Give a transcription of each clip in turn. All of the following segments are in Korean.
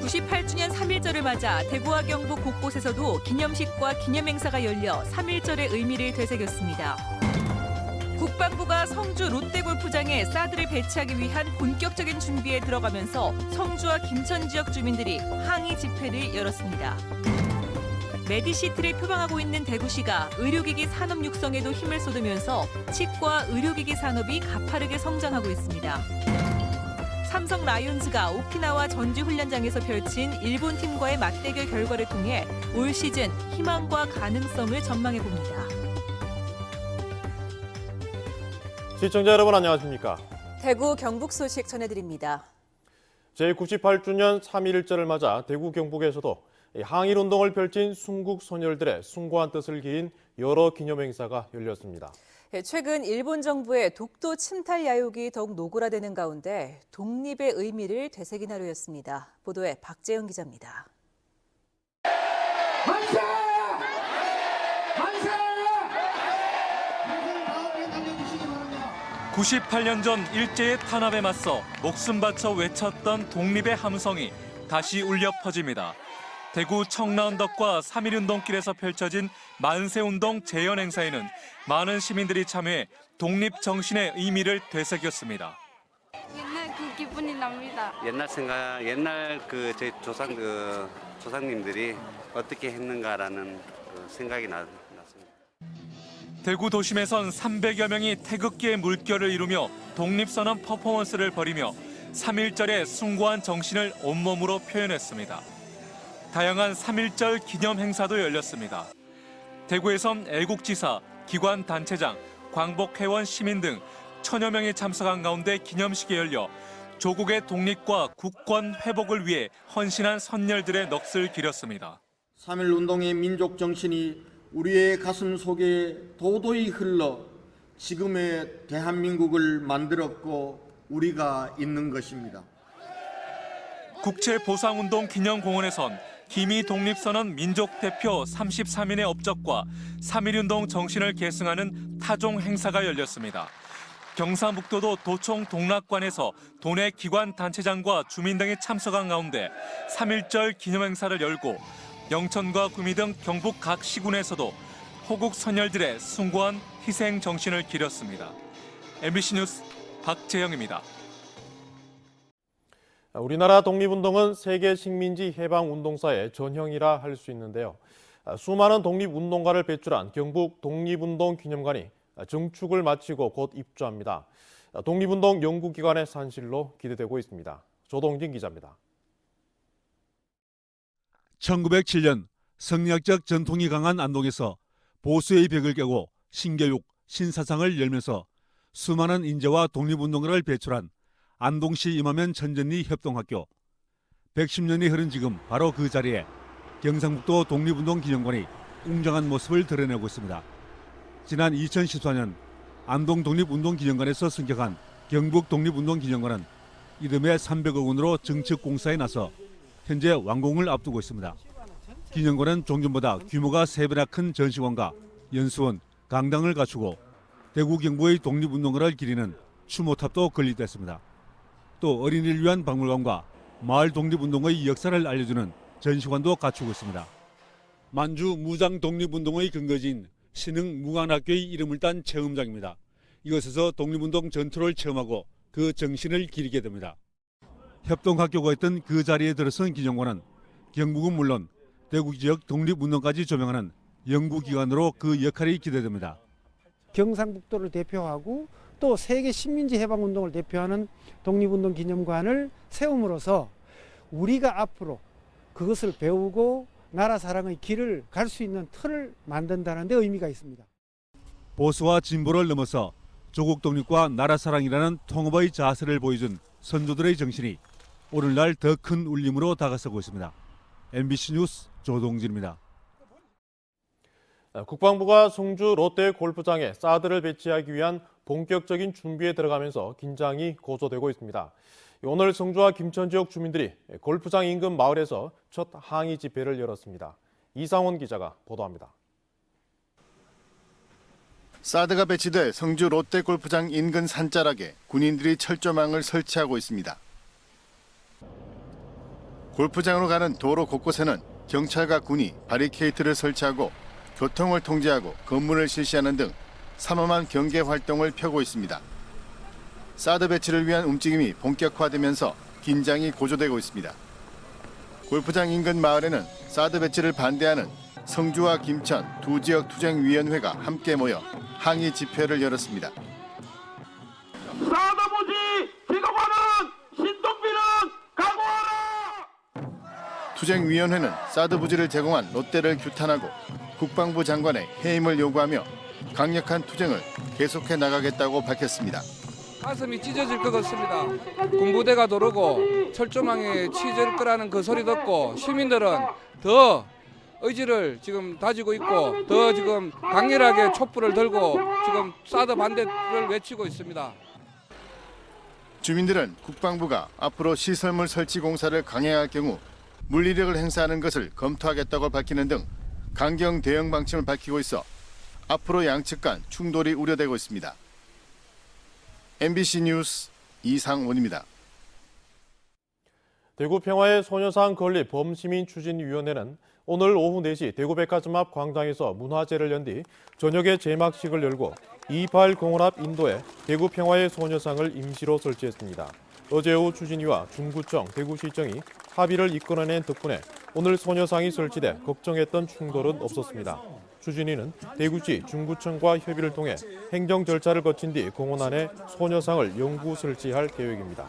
제98주년 3.1절을 맞아 대구와 경북 곳곳에서도 기념식과 기념행사가 열려 3.1절의 의미를 되새겼습니다. 국방부가 성주 롯데골프장에 사드를 배치하기 위한 본격적인 준비에 들어가면서 성주와 김천 지역 주민들이 항의 집회를 열었습니다. 메디시티를 표방하고 있는 대구시가 의료기기 산업 육성에도 힘을 쏟으면서 치과 의료기기 산업이 가파르게 성장하고 있습니다. 삼성 라이온즈가 오키나와 전지 훈련장에서 펼친 일본 팀과의 맞대결 결과를 통해 올 시즌 희망과 가능성을 전망해 봅니다. 시청자 여러분 안녕하십니까? 대구 경북 소식 전해드립니다. 제98주년 3.1절을 맞아 대구 경북에서도 항일운동을 펼친 순국 소녀들의 숭고한 뜻을 기린 여러 기념행사가 열렸습니다. 최근 일본 정부의 독도 침탈 야욕이 더욱 노골화되는 가운데 독립의 의미를 되새긴 하루였습니다. 보도에 박재영 기자입니다. 만세! 만세! 98년 전 일제의 탄압에 맞서 목숨 바쳐 외쳤던 독립의 함성이 다시 울려 퍼집니다. 대구 청라언덕과 3.1운동길에서 펼쳐진 만세운동 재현 행사에는 많은 시민들이 참여해 독립 정신의 의미를 되새겼습니다. 옛날 그 기분이 납니다. 옛날 저희 조상님들이 어떻게 했는가라는 생각이 났습니다. 대구 도심에선 300여 명이 태극기의 물결을 이루며 독립선언 퍼포먼스를 벌이며 3.1절의 숭고한 정신을 온몸으로 표현했습니다. 다양한 3.1절 기념 행사도 열렸습니다. 대구에선 애국지사, 기관 단체장, 광복회원 시민 등 1000여 명이 참석한 가운데 기념식이 열려 조국의 독립과 국권 회복을 위해 헌신한 선열들의 넋을 기렸습니다. 3.1운동의 민족 정신이 우리의 가슴 속에 도도히 흘러 지금의 대한민국을 만들었고 우리가 있는 것입니다. 국채보상운동 기념공원에선 기미 독립선언 민족대표 33인의 업적과 3.1운동 정신을 계승하는 타종 행사가 열렸습니다. 경상북도도 도청 동락관에서 도내 기관 단체장과 주민 등이 참석한 가운데 3.1절 기념행사를 열고 영천과 구미 등 경북 각 시군에서도 호국 선열들의 숭고한 희생 정신을 기렸습니다. MBC 뉴스 박재영입니다. 우리나라 독립운동은 세계 식민지 해방운동사의 전형이라 할 수 있는데요. 수많은 독립운동가를 배출한 경북 독립운동기념관이 증축을 마치고 곧 입주합니다. 독립운동 연구기관의 산실로 기대되고 있습니다. 조동진 기자입니다. 1907년 성리학적 전통이 강한 안동에서 보수의 벽을 깨고 신교육, 신사상을 열면서 수많은 인재와 독립운동가를 배출한 안동시 임하면 천전리 협동학교. 110년이 흐른 지금 바로 그 자리에 경상북도 독립운동기념관이 웅장한 모습을 드러내고 있습니다. 지난 2014년 안동 독립운동기념관에서 승격한 경북 독립운동기념관은 이듬해 300억 원으로 증축 공사에 나서 현재 완공을 앞두고 있습니다. 기념관은 종전보다 규모가 3배나 큰 전시관과 연수원, 강당을 갖추고 대구 경북의 독립운동가를 기리는 추모탑도 건립됐습니다. 또 어린이를 위한 박물관과 마을 독립운동의 역사를 알려주는 전시관도 갖추고 있습니다. 만주 무장 독립운동의 근거지인 신흥무관학교의 이름을 딴 체험장입니다. 이곳에서 독립운동 전투를 체험하고 그 정신을 기리게 됩니다. 협동학교가 있던 그 자리에 들어선 기념관은 경북은 물론 대구 지역 독립운동까지 조명하는 연구기관으로 그 역할이 기대됩니다. 경상북도를 대표하고 또 세계 식민지 해방운동을 대표하는 독립운동 기념관을 세움으로써 우리가 앞으로 그것을 배우고 나라 사랑의 길을 갈 수 있는 틀을 만든다는 데 의미가 있습니다. 보수와 진보를 넘어서 조국 독립과 나라 사랑이라는 통합의 자세를 보여준 선조들의 정신이 오늘날 더 큰 울림으로 다가서고 있습니다. MBC 뉴스 조동진입니다. 국방부가 성주 롯데 골프장에 사드를 배치하기 위한 본격적인 준비에 들어가면서 긴장이 고조되고 있습니다. 오늘 성주와 김천 지역 주민들이 골프장 인근 마을에서 첫 항의 집회를 열었습니다. 이상원 기자가 보도합니다. 사드가 배치될 성주 롯데 골프장 인근 산자락에 군인들이 철조망을 설치하고 있습니다. 골프장으로 가는 도로 곳곳에는 경찰과 군이 바리케이트를 설치하고 교통을 통제하고 검문을 실시하는 등 삼엄한 경계 활동을 펴고 있습니다. 사드 배치를 위한 움직임이 본격화되면서 긴장이 고조되고 있습니다. 골프장 인근 마을에는 사드 배치를 반대하는 성주와 김천 두 지역 투쟁위원회가 함께 모여 항의 집회를 열었습니다. 사드 부지 지급하는 신동빈은 각오하라! 투쟁위원회는 사드 부지를 제공한 롯데를 규탄하고 국방부 장관의 해임을 요구하며 강력한 투쟁을 계속해 나가겠다고 밝혔습니다. 가슴이 찢어질 것 같습니다. 군부대가 도르고 철조망에 치질 거라는 그 소리 듣고 시민들은 더 의지를 지금 다지고 있고 더 지금 강렬하게 촛불을 들고 지금 사드 반대를 외치고 있습니다. 주민들은 국방부가 앞으로 시설물 설치 공사를 강행할 경우 물리력을 행사하는 것을 검토하겠다고 밝히는 등 강경 대응 방침을 밝히고 있어 앞으로 양측 간 충돌이 우려되고 있습니다. MBC 뉴스 이상원입니다. 대구 평화의 소녀상 건립 범시민추진위원회는 오늘 오후 4시 대구백화점 앞 광장에서 문화제를 연 뒤 저녁에 제막식을 열고 28 공원 앞 인도에 대구 평화의 소녀상을 임시로 설치했습니다. 어제 오후 추진위와 중구청, 대구시청이 합의를 이끌어낸 덕분에 오늘 소녀상이 설치돼 걱정했던 충돌은 없었습니다. 추진위는 대구시, 중구청과 협의를 통해 행정 절차를 거친 뒤 공원 안에 소녀상을 영구 설치할 계획입니다.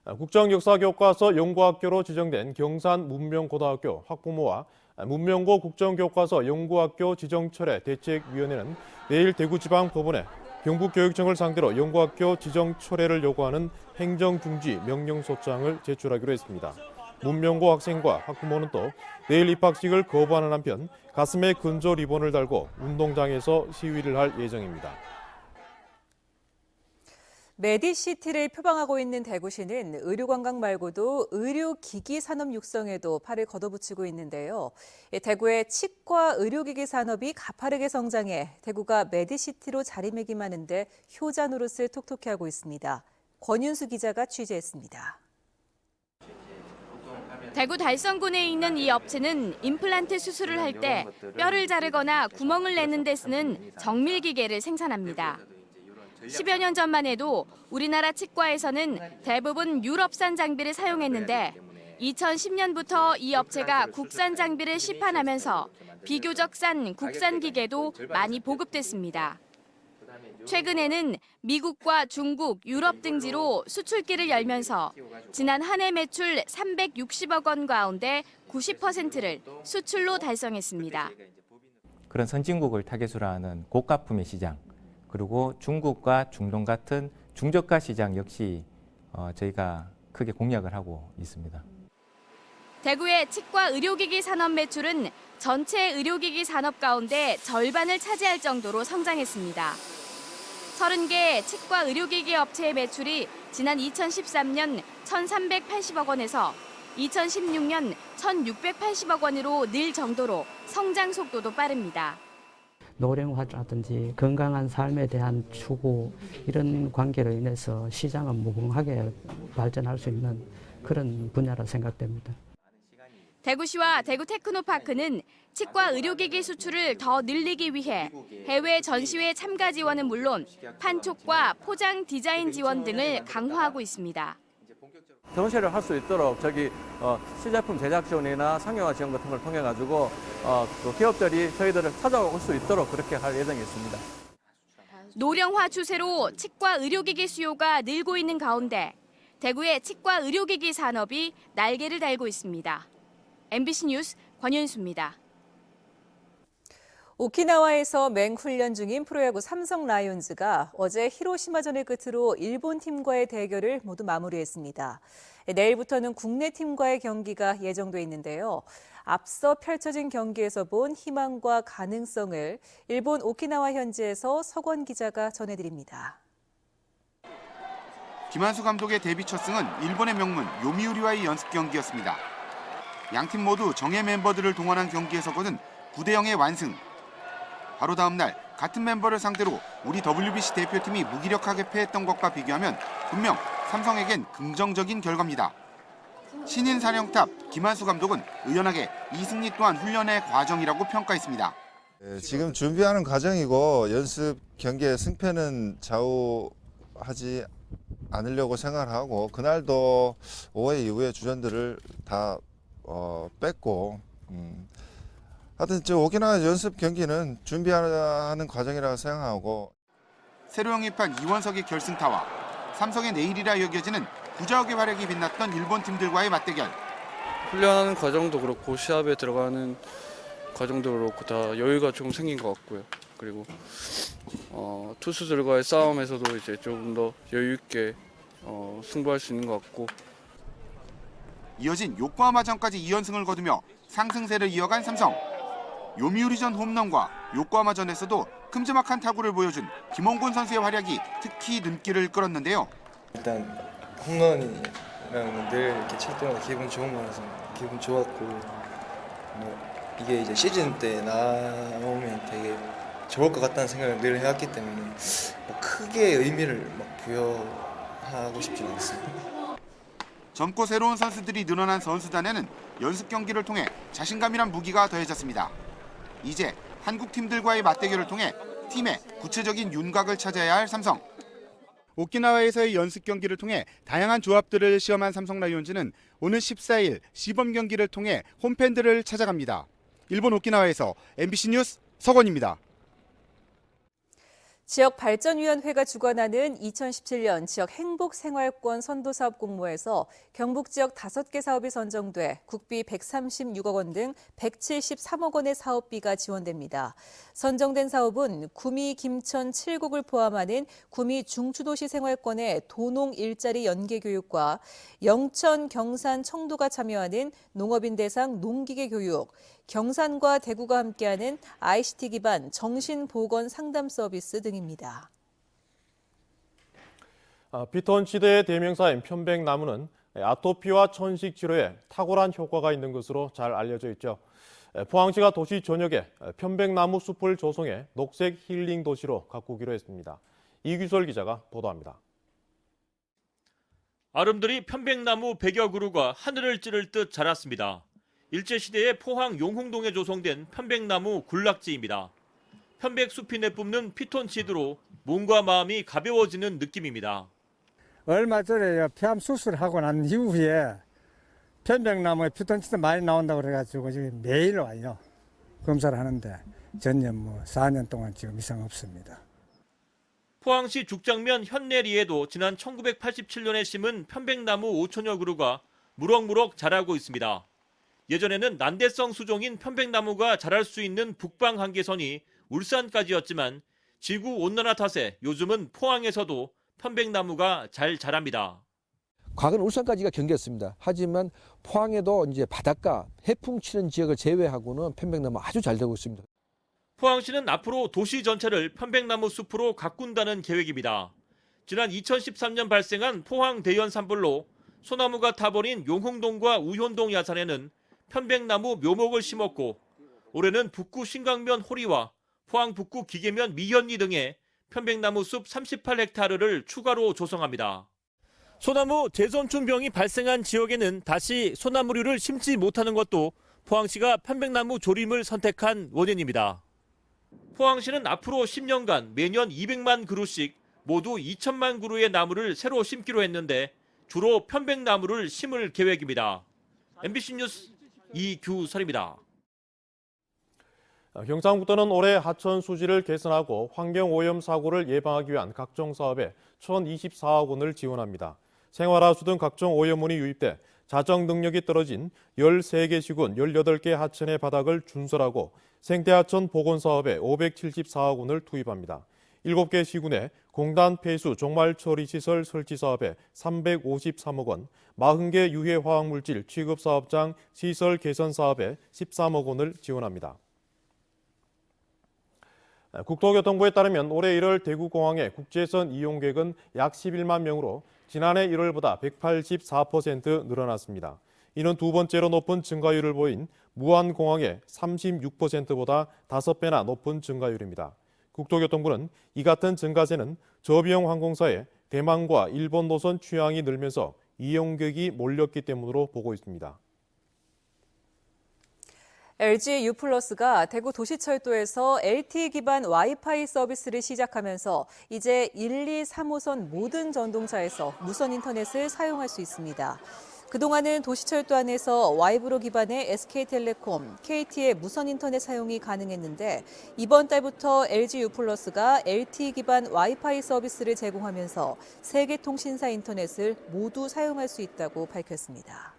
국정역사교과서 연구학교로 지정된 경산 문명고등학교 학부모와 문명고 국정교과서 연구학교 지정철회 대책위원회는 내일 대구지방법원에 경북교육청을 상대로 연구학교 지정철회를 요구하는 행정중지 명령소장을 제출하기로 했습니다. 문명고 학생과 학부모는 또 내일 입학식을 거부하는 한편 가슴에 근조 리본을 달고 운동장에서 시위를 할 예정입니다. 메디시티를 표방하고 있는 대구시는 의료관광 말고도 의료기기 산업 육성에도 팔을 걷어붙이고 있는데요. 대구의 치과 의료기기 산업이 가파르게 성장해 대구가 메디시티로 자리매김하는 데 효자 노릇을 톡톡히 하고 있습니다. 권윤수 기자가 취재했습니다. 대구 달성군에 있는 이 업체는 임플란트 수술을 할 때 뼈를 자르거나 구멍을 내는 데 쓰는 정밀기계를 생산합니다. 10여 년 전만 해도 우리나라 치과에서는 대부분 유럽산 장비를 사용했는데 2010년부터 이 업체가 국산 장비를 시판하면서 비교적 싼 국산 기계도 많이 보급됐습니다. 최근에는 미국과 중국, 유럽 등지로 수출기를 열면서 지난 한 해 매출 360억 원 가운데 90%를 수출로 달성했습니다. 그런 선진국을 타겟으로 하는 고가품의 시장, 그리고 중국과 중동 같은 중저가 시장 역시 저희가 크게 공략을 하고 있습니다. 대구의 치과 의료기기 산업 매출은 전체 의료기기 산업 가운데 절반을 차지할 정도로 성장했습니다. 30개 치과 의료기기 업체의 매출이 지난 2013년 1,380억 원에서 2016년 1,680억 원으로 늘 정도로 성장 속도도 빠릅니다. 노령화라든지 건강한 삶에 대한 추구 이런 관계로 인해서 시장은 무궁하게 발전할 수 있는 그런 분야라 생각됩니다. 대구시와 대구테크노파크는 치과 의료기기 수출을 더 늘리기 위해 해외 전시회 참가 지원은 물론 판촉과 포장 디자인 지원 등을 강화하고 있습니다. 전시회를 할 수 있도록 시제품 제작 지원이나 상용화 지원 같은 걸 통해 가지고 또 기업들이 저희들을 찾아올 수 있도록 그렇게 할 예정이 있습니다. 노령화 추세로 치과 의료기기 수요가 늘고 있는 가운데 대구의 치과 의료기기 산업이 날개를 달고 있습니다. MBC 뉴스 권윤수입니다. 오키나와에서 맹훈련 중인 프로야구 삼성 라이온즈가 어제 히로시마전을 끝으로 일본 팀과의 대결을 모두 마무리했습니다. 내일부터는 국내 팀과의 경기가 예정돼 있는데요. 앞서 펼쳐진 경기에서 본 희망과 가능성을 일본 오키나와 현지에서 석원 기자가 전해드립니다. 김한수 감독의 데뷔 첫 승은 일본의 명문 요미우리와의 연습 경기였습니다. 양팀 모두 정예 멤버들을 동원한 경기에서거는 9대0의 완승. 바로 다음 날 같은 멤버를 상대로 우리 WBC 대표팀이 무기력하게 패했던 것과 비교하면 분명 삼성에겐 긍정적인 결과입니다. 신인 사령탑 김한수 감독은 의연하게 이 승리 또한 훈련의 과정이라고 평가했습니다. 지금 준비하는 과정이고 연습 경기의 승패는 좌우하지 않으려고 생각을 하고 그날도 5회 이후에 주전들을 다 뺐고 하여튼 저 오키나와 연습 경기는 준비하는 과정이라고 생각하고 새로 영입한 이원석의 결승타와 삼성의 내일이라 여겨지는 구자욱의 활약이 빛났던 일본 팀들과의 맞대결. 훈련하는 과정도 그렇고 시합에 들어가는 과정도 그렇고 다 여유가 좀 생긴 것 같고요. 그리고 투수들과의 싸움에서도 이제 조금 더 여유 있게 승부할 수 있는 것 같고. 이어진 요코하마전까지 2연승을 거두며 상승세를 이어간 삼성. 요미우리전 홈런과 요코하마전에서도 큼지막한 타구를 보여준 김홍곤 선수의 활약이 특히 눈길을 끌었는데요. 일단 홈런이랑 늘 이렇게 칠 때마다 기분 좋은 거라서 기분 좋았고 이게 이제 시즌 때 나오면 되게 좋을 것 같다는 생각을 늘 해왔기 때문에 크게 의미를 부여하고 싶지는 않습니다. 젊고 새로운 선수들이 늘어난 선수단에는 연습 경기를 통해 자신감이란 무기가 더해졌습니다. 이제 한국 팀들과의 맞대결을 통해 팀의 구체적인 윤곽을 찾아야 할 삼성. 오키나와에서의 연습 경기를 통해 다양한 조합들을 시험한 삼성 라이온즈는 오늘 14일 시범 경기를 통해 홈팬들을 찾아갑니다. 일본 오키나와에서 MBC 뉴스 서건입니다. 지역발전위원회가 주관하는 2017년 지역 행복생활권 선도사업 공모에서 경북 지역 5개 사업이 선정돼 국비 136억 원 등 173억 원의 사업비가 지원됩니다. 선정된 사업은 구미, 김천, 칠곡을 포함하는 구미 중추도시 생활권의 도농 일자리 연계 교육과 영천, 경산, 청도가 참여하는 농업인 대상 농기계 교육, 경산과 대구가 함께하는 ICT 기반 정신보건 상담 서비스 등입니다. 피톤치드의 대명사인 편백나무는 아토피와 천식 치료에 탁월한 효과가 있는 것으로 잘 알려져 있죠. 포항시가 도시 전역에 편백나무 숲을 조성해 녹색 힐링 도시로 가꾸기로 했습니다. 이규설 기자가 보도합니다. 아름드리 편백나무 100여 그루가 하늘을 찌를 듯 자랐습니다. 일제시대에 포항 용흥동에 조성된 편백나무 군락지입니다. 편백숲이 내뿜는 피톤치드로 몸과 마음이 가벼워지는 느낌입니다. 얼마 전에 폐암 수술하고 난 이후에 편백나무에 피톤치드 많이 나온다고 그래가지고 지금 매일 와요. 검사를 하는데 전년 4년 동안 지금 이상 없습니다. 포항시 죽장면 현내리에도 지난 1987년에 심은 편백나무 5천여 그루가 무럭무럭 자라고 있습니다. 예전에는 난대성 수종인 편백나무가 자랄 수 있는 북방 한계선이 울산까지였지만 지구온난화 탓에 요즘은 포항에서도 편백나무가 잘 자랍니다. 과거는 울산까지가 경계였습니다. 하지만 포항에도 이제 바닷가, 해풍 치는 지역을 제외하고는 편백나무 아주 잘 되고 있습니다. 포항시는 앞으로 도시 전체를 편백나무 숲으로 가꾼다는 계획입니다. 지난 2013년 발생한 포항 대연 산불로 소나무가 타버린 용흥동과 우현동 야산에는 편백나무 묘목을 심었고 올해는 북구 신강면 호리와 포항 북구 기계면 미현리 등의 편백나무 숲 38헥타르를 추가로 조성합니다. 소나무 재선충병이 발생한 지역에는 다시 소나무류를 심지 못하는 것도 포항시가 편백나무 조림을 선택한 원인입니다. 포항시는 앞으로 10년간 매년 200만 그루씩 모두 2천만 그루의 나무를 새로 심기로 했는데 주로 편백나무를 심을 계획입니다. MBC 뉴스 이규설입니다. 경상북도는 올해 하천 수질을 개선하고 환경오염 사고를 예방하기 위한 각종 사업에 1,024억 원을 지원합니다. 생활하수 등 각종 오염물이 유입돼 자정 능력이 떨어진 13개 시군 18개 하천의 바닥을 준설하고 생태하천 복원 사업에 574억 원을 투입합니다. 7개 시군에 공단 폐수 종말 처리 시설 설치 사업에 353억 원, 40개 유해 화학물질 취급 사업장 시설 개선 사업에 13억 원을 지원합니다. 국토교통부에 따르면 올해 1월 대구공항의 국제선 이용객은 약 11만 명으로 지난해 1월보다 184% 늘어났습니다. 이는 두 번째로 높은 증가율을 보인 무안공항의 36%보다 5배나 높은 증가율입니다. 국토교통부는 이 같은 증가세는 저비용 항공사의 대만과 일본 노선 취향이 늘면서 이용객이 몰렸기 때문으로 보고 있습니다. LG U+가 대구 도시철도에서 LTE 기반 와이파이 서비스를 시작하면서 이제 1, 2, 3호선 모든 전동차에서 무선 인터넷을 사용할 수 있습니다. 그동안은 도시철도 안에서 와이브로 기반의 SK텔레콤, KT의 무선 인터넷 사용이 가능했는데 이번 달부터 LG U+가 LTE 기반 와이파이 서비스를 제공하면서 세계 통신사 인터넷을 모두 사용할 수 있다고 밝혔습니다.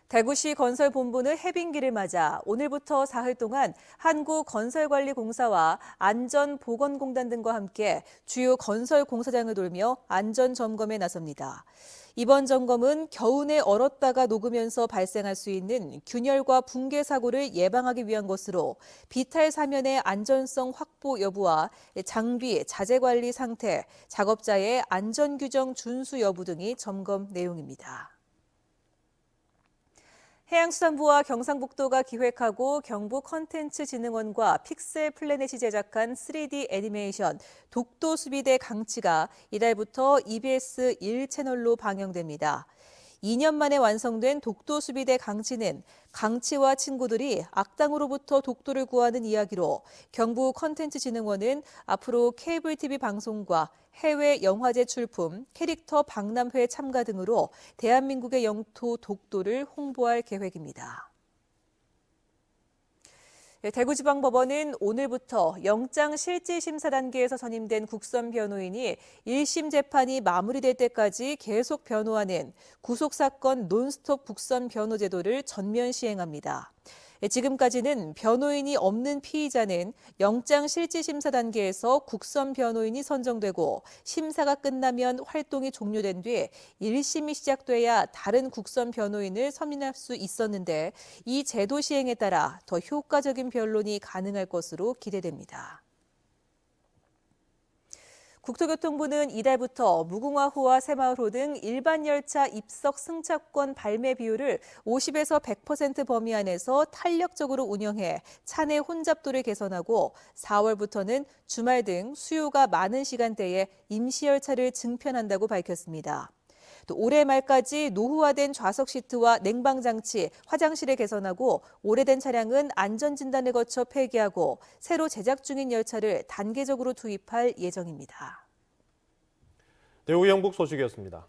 대구시 건설본부는 해빙기를 맞아 오늘부터 사흘 동안 한국건설관리공사와 안전보건공단 등과 함께 주요 건설 공사장을 돌며 안전점검에 나섭니다. 이번 점검은 겨우내 얼었다가 녹으면서 발생할 수 있는 균열과 붕괴 사고를 예방하기 위한 것으로 비탈 사면의 안전성 확보 여부와 장비, 자재 관리 상태, 작업자의 안전규정 준수 여부 등이 점검 내용입니다. 해양수산부와 경상북도가 기획하고 경북컨텐츠진흥원과 픽셀플래닛이 제작한 3D 애니메이션 독도수비대 강치가 이달부터 EBS 1채널로 방영됩니다. 2년 만에 완성된 독도수비대 강치는 강치와 친구들이 악당으로부터 독도를 구하는 이야기로 경북컨텐츠진흥원은 앞으로 케이블 TV 방송과 해외 영화제 출품, 캐릭터 박람회 참가 등으로 대한민국의 영토 독도를 홍보할 계획입니다. 대구지방법원은 오늘부터 영장실질심사 단계에서 선임된 국선 변호인이 1심 재판이 마무리될 때까지 계속 변호하는 구속사건 논스톱 국선 변호 제도를 전면 시행합니다. 지금까지는 변호인이 없는 피의자는 영장실질심사 단계에서 국선 변호인이 선정되고 심사가 끝나면 활동이 종료된 뒤 1심이 시작돼야 다른 국선 변호인을 선임할 수 있었는데 이 제도 시행에 따라 더 효과적인 변론이 가능할 것으로 기대됩니다. 국토교통부는 이달부터 무궁화호와 새마을호 등 일반 열차 입석 승차권 발매 비율을 50에서 100% 범위 안에서 탄력적으로 운영해 차내 혼잡도를 개선하고 4월부터는 주말 등 수요가 많은 시간대에 임시열차를 증편한다고 밝혔습니다. 또 올해 말까지 노후화된 좌석 시트와 냉방장치, 화장실을 개선하고 오래된 차량은 안전진단을 거쳐 폐기하고 새로 제작 중인 열차를 단계적으로 투입할 예정입니다. 대구 영북 소식이었습니다.